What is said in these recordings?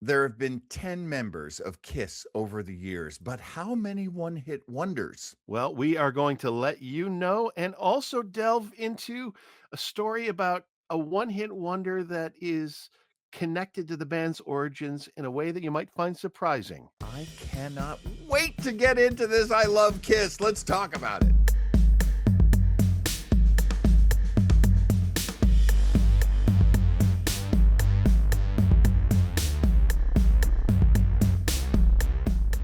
There have been 10 members of Kiss over the years, but how many one-hit wonders? Well, we are going to let you know and also delve into a story about a one hit wonder that is connected to the band's origins in a way that you might find surprising. I cannot wait to get into this. I love Kiss. Let's talk about it.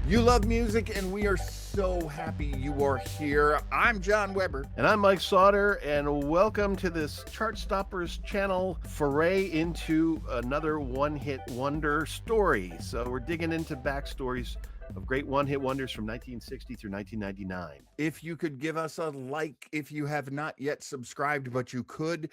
You love music, and we are so happy you are here. I'm John Weber. And I'm Mike Sauter, and welcome to this CHARTstoppers channel foray into another one hit wonder story. So, we're digging into backstories of great one hit wonders from 1960 through 1999. If you could give us a like if you have not yet subscribed, but you could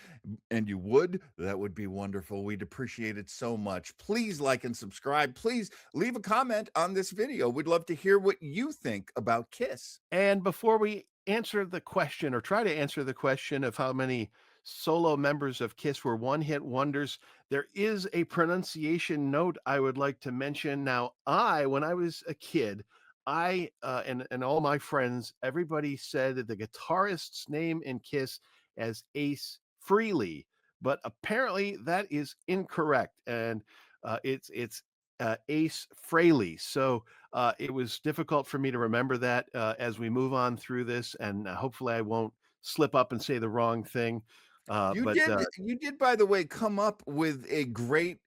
and you would, that would be wonderful. We'd appreciate it so much. Please like and subscribe. Please leave a comment on this video. We'd love to hear what you think about Kiss. And before we answer the question or try to answer the question of how many solo members of Kiss were one hit wonders, there is a pronunciation note I would like to mention. Now, when I was a kid, and all my friends, everybody said that the guitarist's name in Kiss as Ace Frehley, but apparently that is incorrect, and it's Ace Frehley. So it was difficult for me to remember that as we move on through this, and hopefully I won't slip up and say the wrong thing. Uh, You but did uh, you did, by the way, come up with a great,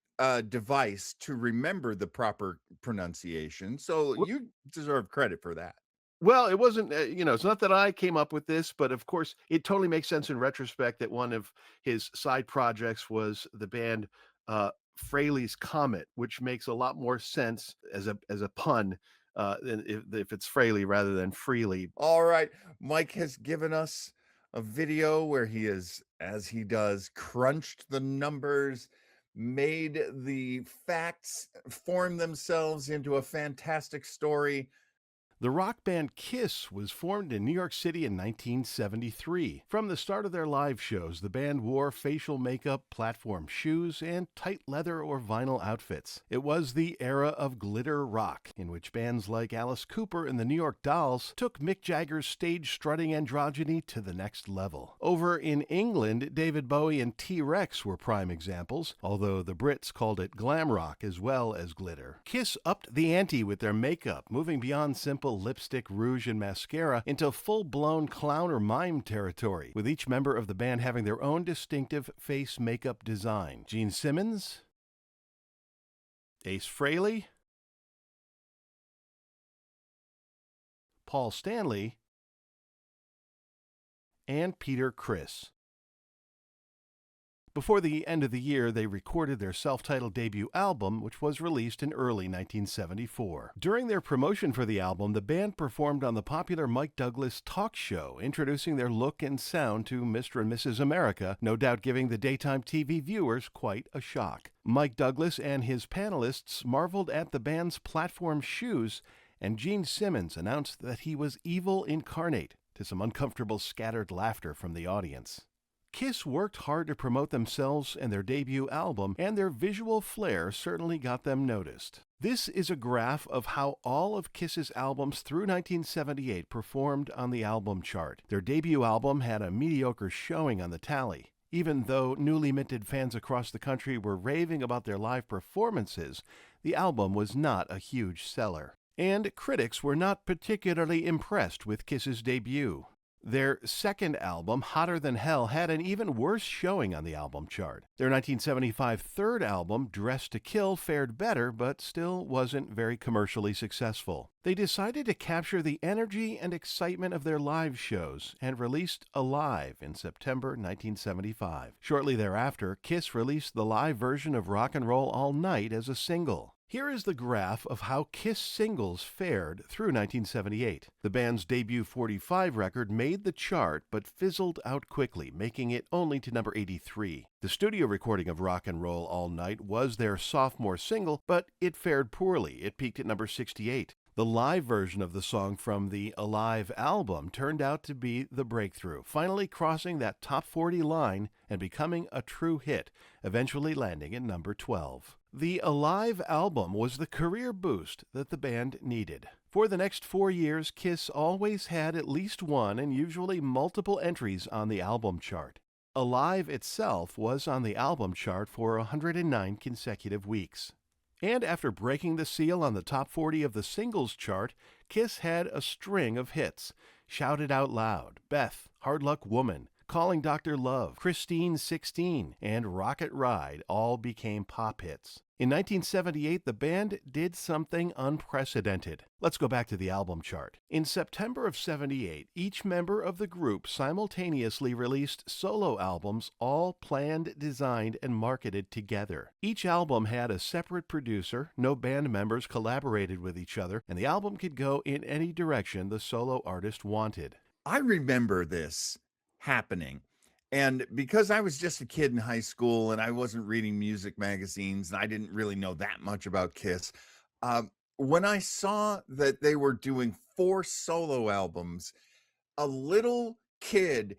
device to remember the proper pronunciation, so w- you deserve credit for that. well, it wasn't, it's not that I came up with this, but of course, it totally makes sense in retrospect that one of his side projects was the band Fraley's Comet, which makes a lot more sense as a pun than if it's Fraley rather than Freely. Alright, Mike has given us a video where he is, as he does, crunched the numbers, made the facts form themselves into a fantastic story. The rock band Kiss was formed in New York City in 1973. From the start of their live shows, the band wore facial makeup, platform shoes, and tight leather or vinyl outfits. It was the era of glitter rock, in which bands like Alice Cooper and the New York Dolls took Mick Jagger's stage strutting androgyny to the next level. Over in England, David Bowie and T-Rex were prime examples, although the Brits called it glam rock as well as glitter. Kiss upped the ante with their makeup, moving beyond simple lipstick, rouge, and mascara into full-blown clown or mime territory, with each member of the band having their own distinctive face makeup design. Gene Simmons, Ace Frehley, Paul Stanley, and Peter Criss. Before the end of the year, they recorded their self-titled debut album, which was released in early 1974. During their promotion for the album, the band performed on the popular Mike Douglas talk show, introducing their look and sound to Mr. and Mrs. America, no doubt giving the daytime TV viewers quite a shock. Mike Douglas and his panelists marveled at the band's platform shoes, and Gene Simmons announced that he was evil incarnate, to some uncomfortable scattered laughter from the audience. Kiss worked hard to promote themselves and their debut album, and their visual flair certainly got them noticed. This is a graph of how all of Kiss's albums through 1978 performed on the album chart. Their debut album had a mediocre showing on the tally. Even though newly minted fans across the country were raving about their live performances, the album was not a huge seller. And critics were not particularly impressed with Kiss's debut. Their second album, Hotter Than Hell, had an even worse showing on the album chart. Their 1975 third album, Dressed to Kill, fared better, but still wasn't very commercially successful. They decided to capture the energy and excitement of their live shows and released Alive in September 1975. Shortly thereafter, Kiss released the live version of Rock and Roll All Night as a single. Here is the graph of how Kiss singles fared through 1978. The band's debut 45 record made the chart but fizzled out quickly, making it only to number 83. The studio recording of Rock and Roll All Night was their sophomore single, but it fared poorly. It peaked at number 68. The live version of the song from the Alive album turned out to be the breakthrough, finally crossing that top 40 line and becoming a true hit, eventually landing at number 12. The Alive album was the career boost that the band needed. For the next 4 years, Kiss always had at least one and usually multiple entries on the album chart. Alive itself was on the album chart for 109 consecutive weeks. And after breaking the seal on the top 40 of the singles chart, Kiss had a string of hits. Shout It Out Loud, Beth, Hard Luck Woman, Calling Dr. Love, Christine 16, and Rocket Ride all became pop hits. In 1978, the band did something unprecedented. Let's go back to the album chart. In September of '78, each member of the group simultaneously released solo albums, all planned, designed, and marketed together. Each album had a separate producer, no band members collaborated with each other, and the album could go in any direction the solo artist wanted. I remember this happening. And because I was just a kid in high school and I wasn't reading music magazines and I didn't really know that much about Kiss, when I saw that they were doing 4 solo albums, a little kid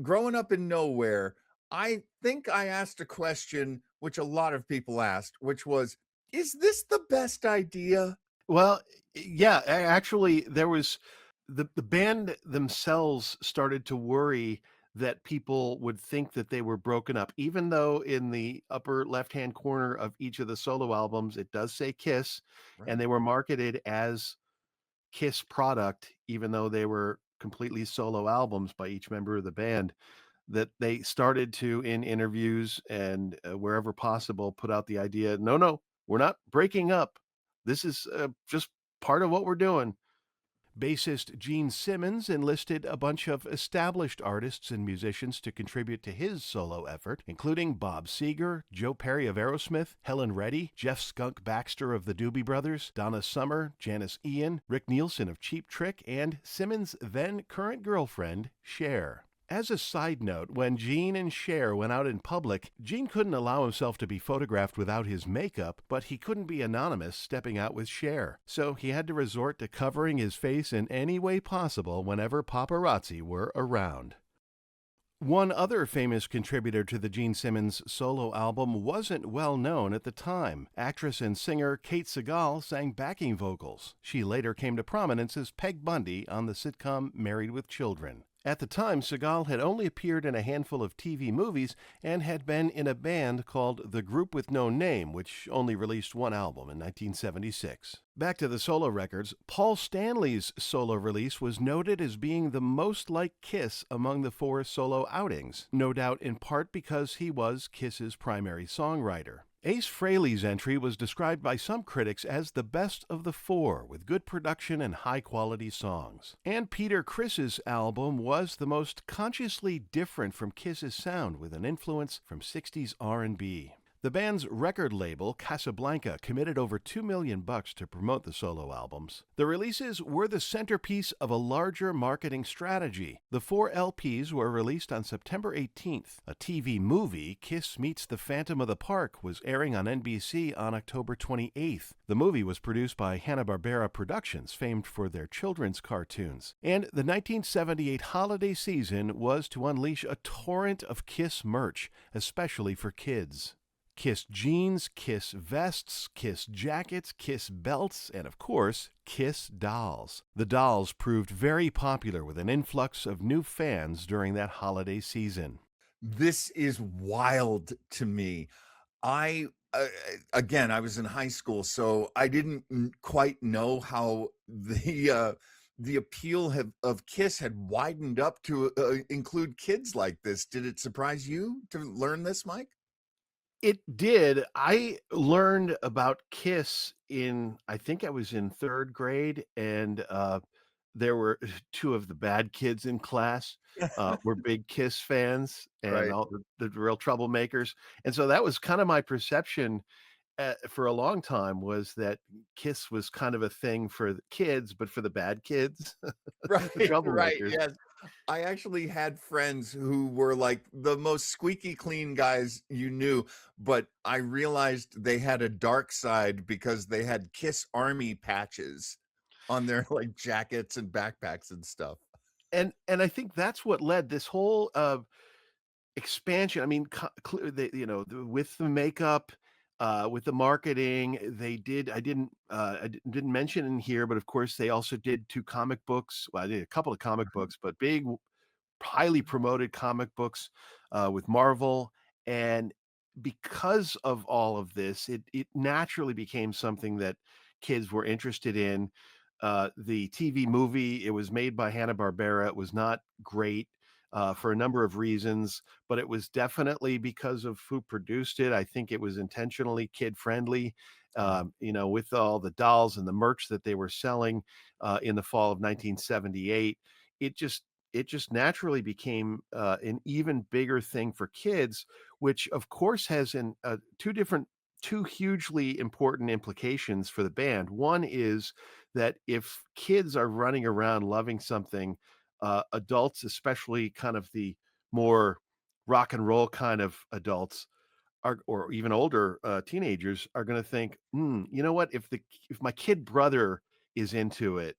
growing up in nowhere, I think I asked a question which a lot of people asked, which was, is this the best idea? Well, yeah, actually, there was the band themselves started to worry that people would think that they were broken up, even though in the upper left-hand corner of each of the solo albums, it does say Kiss, and Right. they were marketed as Kiss product, even though they were completely solo albums by each member of the band, that they started to, in interviews and wherever possible, put out the idea, no, no, we're not breaking up. This is just part of what we're doing. Bassist Gene Simmons enlisted a bunch of established artists and musicians to contribute to his solo effort, including Bob Seger, Joe Perry of Aerosmith, Helen Reddy, Jeff Skunk Baxter of the Doobie Brothers, Donna Summer, Janice Ian, Rick Nielsen of Cheap Trick, and Simmons' then current girlfriend, Cher. As a side note, when Gene and Cher went out in public, Gene couldn't allow himself to be photographed without his makeup, but he couldn't be anonymous stepping out with Cher. So he had to resort to covering his face in any way possible whenever paparazzi were around. One other famous contributor to the Gene Simmons solo album wasn't well known at the time. Actress and singer Kate Siegel sang backing vocals. She later came to prominence as Peg Bundy on the sitcom Married with Children. At the time, Segal had only appeared in a handful of TV movies and had been in a band called The Group with No Name, which only released one album in 1976. Back to the solo records, Paul Stanley's solo release was noted as being the most like Kiss among the 4 solo outings, no doubt in part because he was Kiss's primary songwriter. Ace Frehley's entry was described by some critics as the best of the 4, with good production and high-quality songs. And Peter Criss's album was the most consciously different from Kiss's sound, with an influence from 60s R&B. The band's record label, Casablanca, committed over $2 million to promote the solo albums. The releases were the centerpiece of a larger marketing strategy. The 4 LPs were released on September 18th. A TV movie, Kiss Meets the Phantom of the Park, was airing on NBC on October 28th. The movie was produced by Hanna-Barbera Productions, famed for their children's cartoons. And the 1978 holiday season was to unleash a torrent of Kiss merch, especially for kids. Kiss jeans, Kiss vests, Kiss jackets, Kiss belts, and of course, Kiss dolls. The dolls proved very popular with an influx of new fans during that holiday season. This is wild to me. I again, I was in high school, so I didn't quite know how the appeal of Kiss had widened up to include kids like this. Did it surprise you to learn this, Mike? It did. I learned about Kiss I think I was in 3rd grade, and there were 2 of the bad kids in class were big Kiss fans and Right. all the real troublemakers. And so that was kind of my perception for a long time, was that Kiss was kind of a thing for the kids, but for the bad kids, the Right, right, troublemakers. yes. I actually had friends who were, like, the most squeaky clean guys you knew, but I realized they had a dark side because they had Kiss Army patches on their, like, jackets and backpacks and stuff. And I think that's what led this whole expansion. I mean, with the makeup, With the marketing, they did didn't mention in here, but of course, they also did 2 comic books. Well, I did a couple of comic books, but big, highly promoted comic books, with Marvel, and because of all of this, it naturally became something that kids were interested in. The TV movie, it was made by Hanna-Barbera, it was not great, for a number of reasons, but it was definitely because of who produced it. I think it was intentionally kid-friendly, with all the dolls and the merch that they were selling, in the fall of 1978. It just it just naturally became, an even bigger thing for kids, which of course has 2 hugely important implications for the band. One is that if kids are running around loving something, adults, especially kind of the more rock and roll kind of adults, are or even older, teenagers are gonna think, you know what? If my kid brother is into it,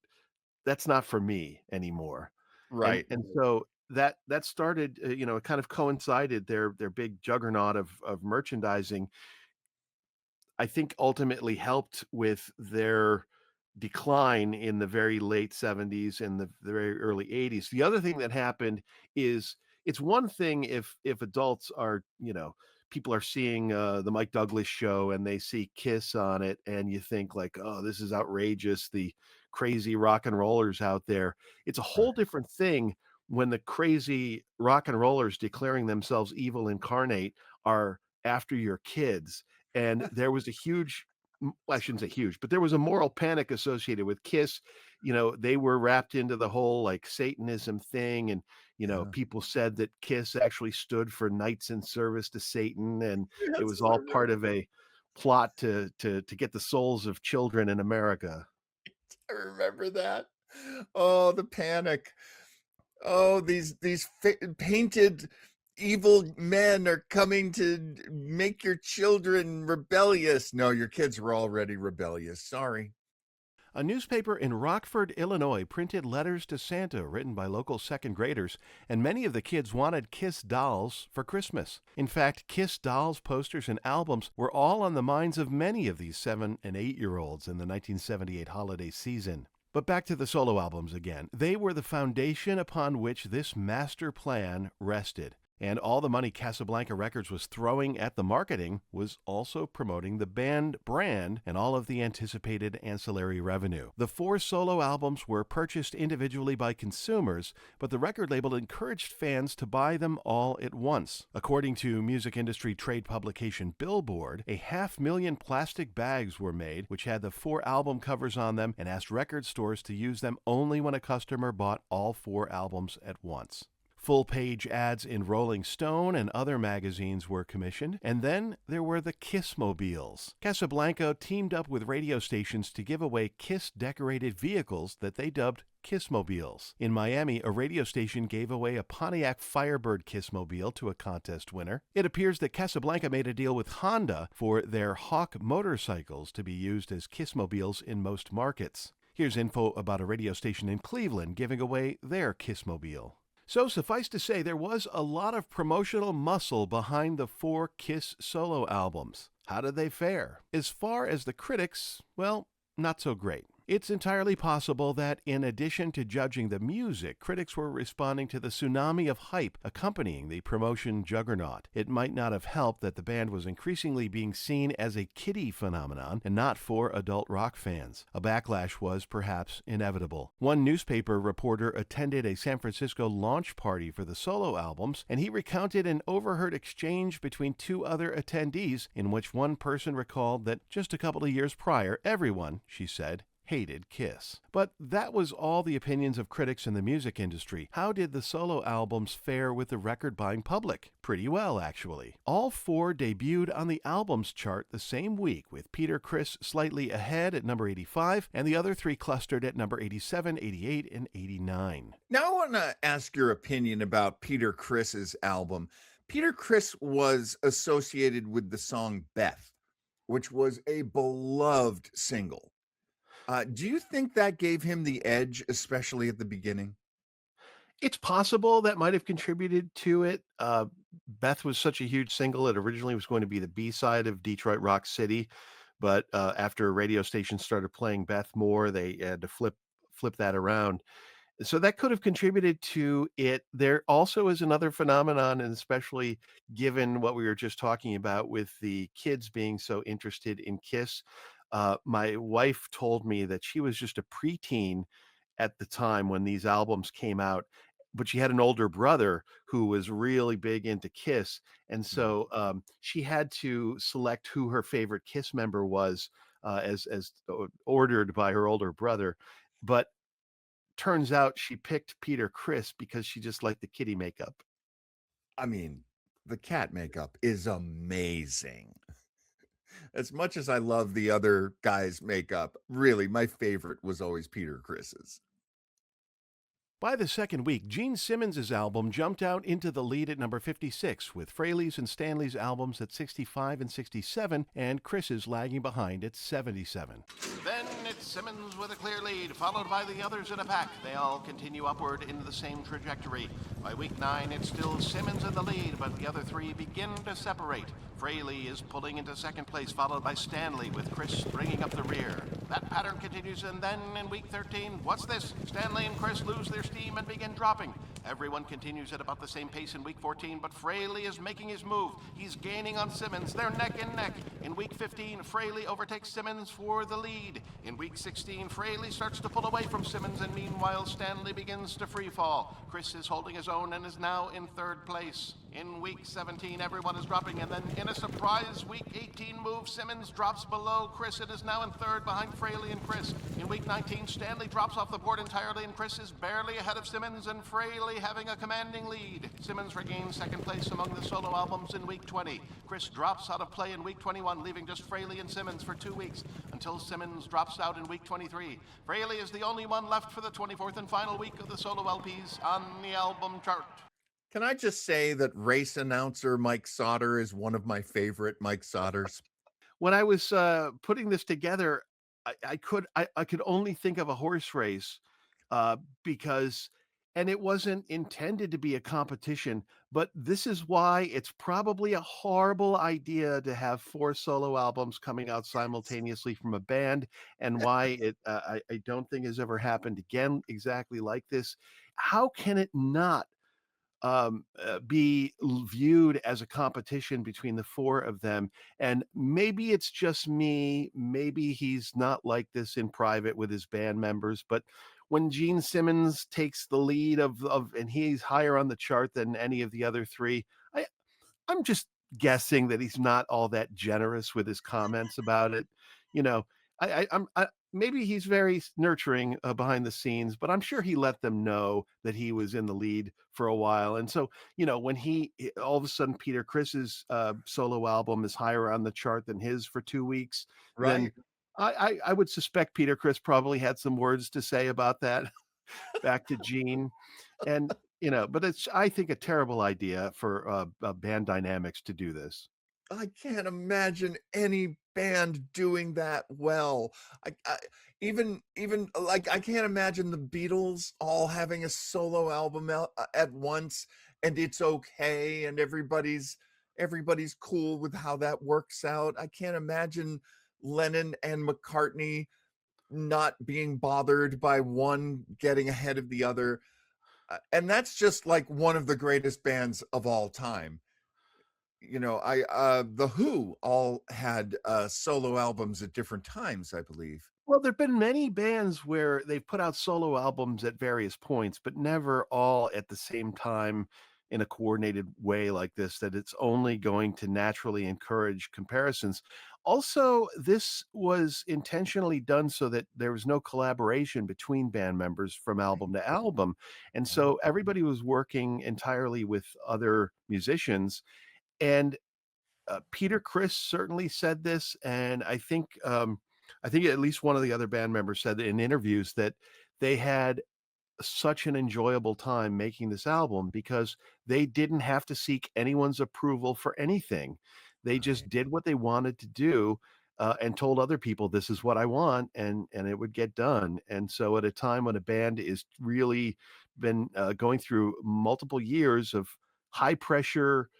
that's not for me anymore." Right. And so that started, it kind of coincided their big juggernaut of merchandising, I think ultimately helped with their decline in the very late '70s and the very early '80s. The other thing that happened is it's one thing if adults are, people are seeing, the Mike Douglas show and they see Kiss on it and you think like, "Oh, this is outrageous, the crazy rock and rollers out there." It's a whole Right. different thing when the crazy rock and rollers declaring themselves evil incarnate are after your kids, and there was a huge well, I shouldn't say huge, but there was a moral panic associated with Kiss. They were wrapped into the whole, like, Satanism thing, and, Yeah. people said that Kiss actually stood for Knights in Service to Satan, and it Yes, was I all part remember. of a plot to get the souls of children in America. I remember that. Oh, the panic. Oh, these painted evil men are coming to make your children rebellious. No, your kids were already rebellious. Sorry. A newspaper in Rockford, Illinois printed letters to Santa written by local second graders, and many of the kids wanted Kiss dolls for Christmas. In fact, Kiss dolls, posters, and albums were all on the minds of many of these 7 and 8-year-olds in the 1978 holiday season. But back to the solo albums again. They were the foundation upon which this master plan rested. And all the money Casablanca Records was throwing at the marketing was also promoting the band brand and all of the anticipated ancillary revenue. The 4 solo albums were purchased individually by consumers, but the record label encouraged fans to buy them all at once. According to music industry trade publication Billboard, 500,000 plastic bags were made, which had the 4 album covers on them, and asked record stores to use them only when a customer bought all 4 albums at once. Full page ads in Rolling Stone and other magazines were commissioned, and then there were the Kissmobiles. Casablanca teamed up with radio stations to give away Kiss decorated vehicles that they dubbed Kissmobiles. In Miami, a radio station gave away a Pontiac Firebird Kissmobile to a contest winner. It appears that Casablanca made a deal with Honda for their Hawk motorcycles to be used as Kissmobiles in most markets. Here's info about a radio station in Cleveland giving away their Kissmobile. So suffice to say, there was a lot of promotional muscle behind the 4 Kiss solo albums. How did they fare? As far as the critics, well, not so great. It's entirely possible that, in addition to judging the music, critics were responding to the tsunami of hype accompanying the promotion juggernaut. It might not have helped that the band was increasingly being seen as a kiddie phenomenon and not for adult rock fans. A backlash was perhaps inevitable. One newspaper reporter attended a San Francisco launch party for the solo albums, and he recounted an overheard exchange between 2 other attendees in which one person recalled that just a couple of years prior, everyone, she said, hated Kiss. But that was all the opinions of critics in the music industry. How did the solo albums fare with the record-buying public? Pretty well, actually. All 4 debuted on the albums chart the same week, with Peter Criss slightly ahead at number 85, and the other 3 clustered at number 87, 88, and 89. Now I want to ask your opinion about Peter Criss's album. Peter Criss was associated with the song Beth, which was a beloved single. Do you think that gave him the edge, especially at the beginning? It's possible that might have contributed to it. Beth was such a huge single. It originally was going to be the B-side of Detroit Rock City, but, after radio stations started playing Beth more, they had to flip that around. So that could have contributed to it. There also is another phenomenon, and especially given what we were just talking about with the kids being so interested in Kiss. My wife told me that she was just a preteen at the time when these albums came out, but she had an older brother who was really big into Kiss, and Mm. so, she had to select who her favorite Kiss member was, ordered by her older brother, but turns out she picked Peter Criss because she just liked the kitty makeup. I mean, the cat makeup is amazing. As much as I love the other guy's makeup, really, my favorite was always Peter Criss's. By the second week, Gene Simmons' album jumped out into the lead at number 56, with Fraley's and Stanley's albums at 65 and 67, and Chris's lagging behind at 77. Then it's Simmons with a clear lead, followed by the others in a pack. They all continue upward into the same trajectory. By week 9, it's still Simmons in the lead, but the other three begin to separate. Fraley is pulling into second place, followed by Stanley, with Chris bringing up the rear. That pattern continues, and then in week 13, what's this? Stanley and Chris lose their steam and begin dropping. Everyone continues at about the same pace in week 14, but Fraley is making his move. He's gaining on Simmons. They're neck and neck. In week 15, Fraley overtakes Simmons for the lead. In week 16, Fraley starts to pull away from Simmons, and meanwhile, Stanley begins to free fall. Chris is holding his own and is now in third place. In week 17, everyone is dropping, and then in a surprise week 18 move, Simmons drops below Chris and is now in third behind Fraley and Chris. In week 19, Stanley drops off the board entirely, and Chris is barely ahead of Simmons, and Fraley having a commanding lead. Simmons regains second place among the solo albums in week 20. Chris drops out of play in week 21, leaving just Fraley and Simmons for 2 weeks, until Simmons drops out in week 23. Fraley is the only one left for the 24th and final week of the solo LPs on the album chart. Can I just say that race announcer Mike Sauter is one of my favorite Mike Sauters? When I was, putting this together, I could only think of a horse race, because and it wasn't intended to be a competition, but this is why it's probably a horrible idea to have 4 solo albums coming out simultaneously from a band, and why I don't think has ever happened again exactly like this. How can it not be viewed as a competition between the 4 of them? And maybe it's just me, maybe he's not like this in private with his band members, but when Gene Simmons takes the lead of and he's higher on the chart than any of the other 3, I I'm just guessing that he's not all that generous with his comments about it. You know, maybe he's very nurturing behind the scenes, but I'm sure he let them know that he was in the lead for a while. And so, when all of a sudden Peter Chris's solo album is higher on the chart than his for 2 weeks, then Right. I would suspect Peter Chris probably had some words to say about that back to Gene. And, but it's, I think, a terrible idea for band dynamics to do this. I can't imagine any band doing that well. I even like I can't imagine the Beatles all having a solo album at once, and it's okay, and everybody's cool with how that works out. I can't imagine Lennon and McCartney not being bothered by one getting ahead of the other. And that's just like one of the greatest bands of all time. The Who all had solo albums at different times, I believe. Well, there've been many bands where they've put out solo albums at various points, but never all at the same time in a coordinated way like this, that it's only going to naturally encourage comparisons. Also, this was intentionally done so that there was no collaboration between band members from album to album. And Oh. so everybody was working entirely with other musicians. And Peter Criss certainly said this, and I think at least one of the other band members said in interviews that they had such an enjoyable time making this album because they didn't have to seek anyone's approval for anything. They just Right. did what they wanted to do, and told other people, "This is what I want," and it would get done. And so, at a time when a band is really been going through multiple years of high pressure,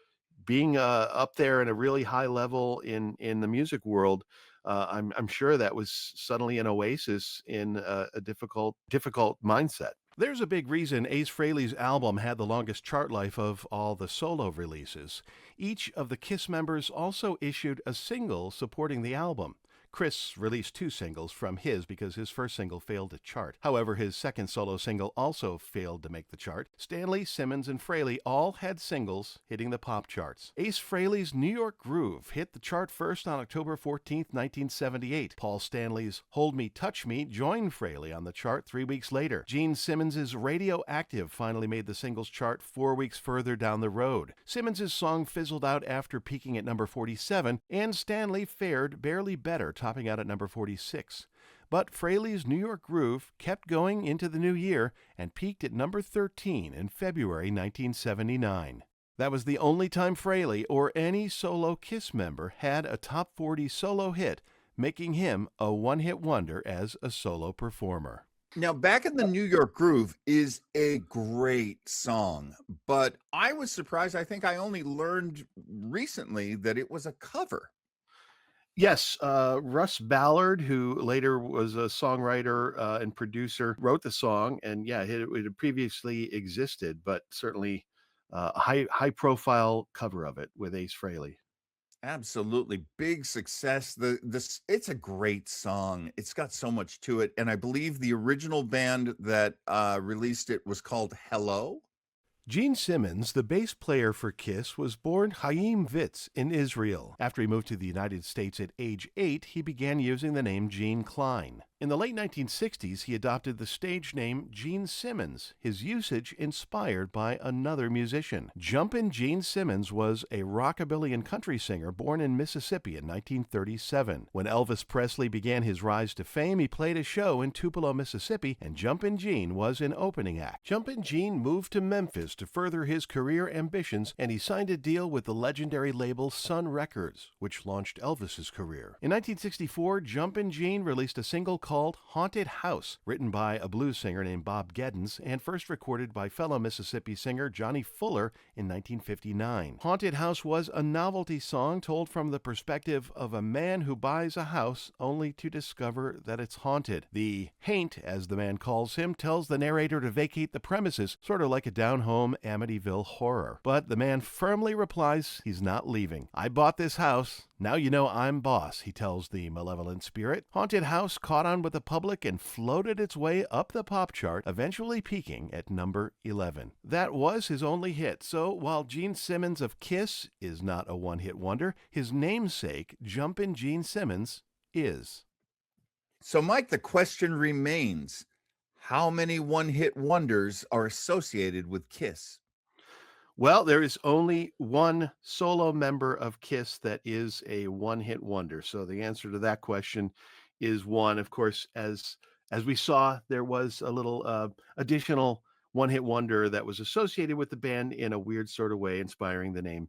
being up there in a really high level in the music world, I'm sure that was suddenly an oasis in a difficult mindset. There's a big reason Ace Frehley's album had the longest chart life of all the solo releases. Each of the Kiss members also issued a single supporting the album. Chris released two singles from his because his first single failed to chart. However, his second solo single also failed to make the chart. Stanley, Simmons, and Frehley all had singles hitting the pop charts. Ace Frehley's New York Groove hit the chart first on October 14, 1978. Paul Stanley's Hold Me, Touch Me joined Frehley on the chart 3 weeks later. Gene Simmons's Radioactive finally made the singles chart 4 weeks further down the road. Simmons's song fizzled out after peaking at number 47, and Stanley fared barely better, topping out at number 46. But Frehley's New York Groove kept going into the new year and peaked at number 13 in February 1979. That was the only time Frehley or any solo Kiss member had a top 40 solo hit, making him a one-hit wonder as a solo performer. Now, Back in the New York Groove is a great song, but I was surprised. I think I only learned recently that it was a cover. Yes, Russ Ballard, who later was a songwriter and producer, wrote the song, and yeah, it had previously existed, but certainly a high profile cover of it with Ace Frehley. Absolutely. Big success. It's a great song. It's got so much to it. And I believe the original band that released it was called Hello. Gene Simmons, the bass player for Kiss, was born Chaim Vitz in Israel. After he moved to the United States at age 8, he began using the name Gene Klein. In the late 1960s, he adopted the stage name Gene Simmons, his usage inspired by another musician. Jumpin' Gene Simmons was a rockabilly and country singer born in Mississippi in 1937. When Elvis Presley began his rise to fame, he played a show in Tupelo, Mississippi, and Jumpin' Gene was an opening act. Jumpin' Gene moved to Memphis to further his career ambitions, and he signed a deal with the legendary label Sun Records, which launched Elvis's career. In 1964, Jumpin' Gene released a single called Haunted House, written by a blues singer named Bob Geddens and first recorded by fellow Mississippi singer Johnny Fuller in 1959. Haunted House was a novelty song told from the perspective of a man who buys a house only to discover that it's haunted. The haint, as the man calls him, tells the narrator to vacate the premises, sort of like a down-home Amityville horror. But the man firmly replies he's not leaving. "I bought this house. Now you know I'm boss," he tells the malevolent spirit. Haunted House caught on with the public and floated its way up the pop chart, eventually peaking at number 11. That was his only hit, so while Gene Simmons of Kiss is not a one-hit wonder, his namesake, Jumpin' Gene Simmons, is. So, Mike, the question remains, how many one-hit wonders are associated with Kiss? Well, there is only one solo member of Kiss that is a one-hit wonder. So the answer to that question is one. Of course, as we saw, there was a little additional one-hit wonder that was associated with the band in a weird sort of way, inspiring the name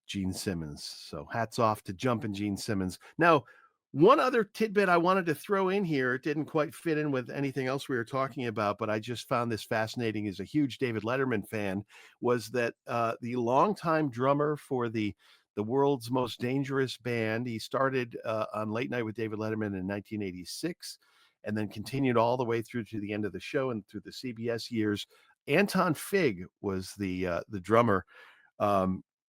Gene Simmons. So hats off to Jumpin' Gene Simmons. Now, one other tidbit I wanted to throw in here, it didn't quite fit in with anything else we were talking about, but I just found this fascinating as a huge David Letterman fan, was that the longtime drummer for the world's most dangerous band, he started on Late Night with David Letterman in 1986 and then continued all the way through to the end of the show and through the CBS years. Anton Fig was the drummer.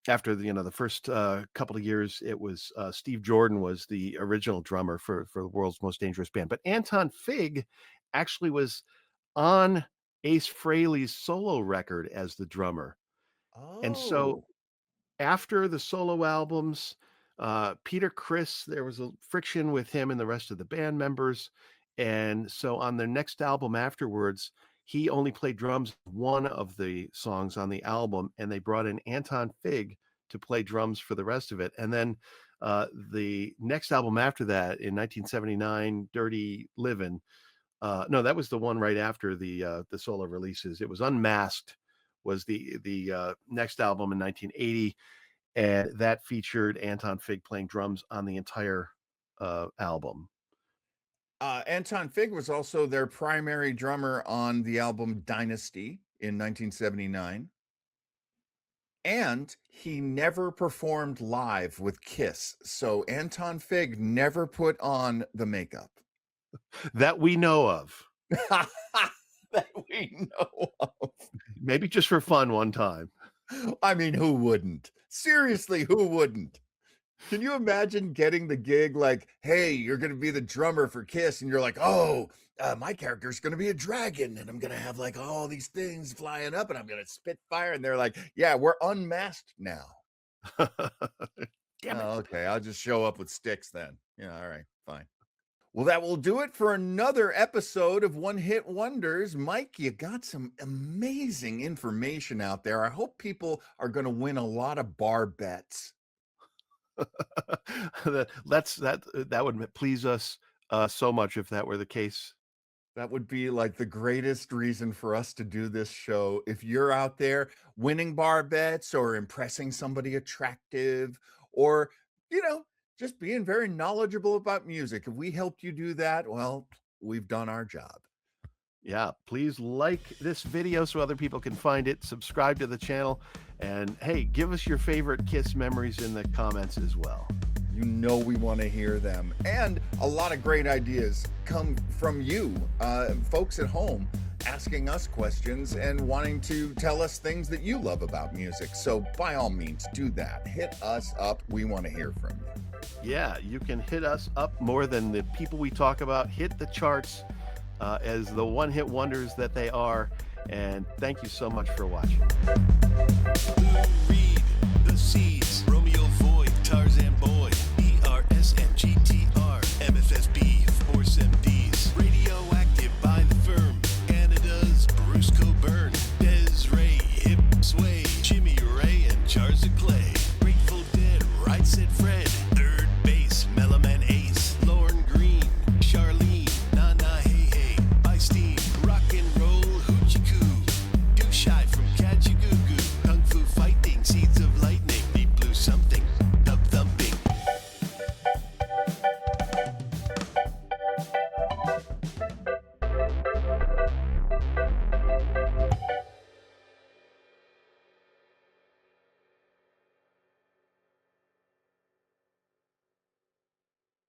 After the first couple of years, it was Steve Jordan was the original drummer for the world's most dangerous band. But Anton Fig actually was on Ace Frehley's solo record as the drummer. And so Oh, after the solo albums, Peter Criss, there was a friction with him and the rest of the band members. And so on their next album afterwards, he only played drums one of the songs on the album, and they brought in Anton Fig to play drums for the rest of it. And then the next album after that, in 1979, Dirty Livin', no, that was the one right after the solo releases. It was Unmasked was the next album in 1980, and that featured Anton Fig playing drums on the entire album. Anton Fig was also their primary drummer on the album Dynasty in 1979. And He never performed live with Kiss, so Anton Fig never put on the makeup. That we know of. That we know of. Maybe just for fun one time. I mean, who wouldn't? Seriously, who wouldn't? Can you imagine getting the gig like, hey, you're going to be the drummer for Kiss, and you're like, oh, my character's going to be a dragon, and I'm going to have like all these things flying up, and I'm going to spit fire. And they're like, yeah, we're unmasked now. Damn it. Oh, okay, I'll just show up with sticks then. Yeah, all right, fine. Well, that will do it for another episode of One Hit Wonders. Mike, you got some amazing information out there. I hope people are going to win a lot of bar bets. That would please us so much if that were the case. That would be like the greatest reason for us to do this show. If you're out there winning bar bets or impressing somebody attractive or, just being very knowledgeable about music, if we helped you do that, well, we've done our job. Yeah, please like this video so other people can find it, subscribe to the channel, and hey, give us your favorite Kiss memories in the comments as well. You know we want to hear them. And a lot of great ideas come from you, folks at home, asking us questions and wanting to tell us things that you love about music. So by all means, do that. Hit us up. We want to hear from you. Yeah, you can hit us up more than the people we talk about. Hit the charts as the one-hit wonders that they are. And thank you so much for watching. Read the Seeds, Romeo Void, Tarzan Boy, ERSMGT.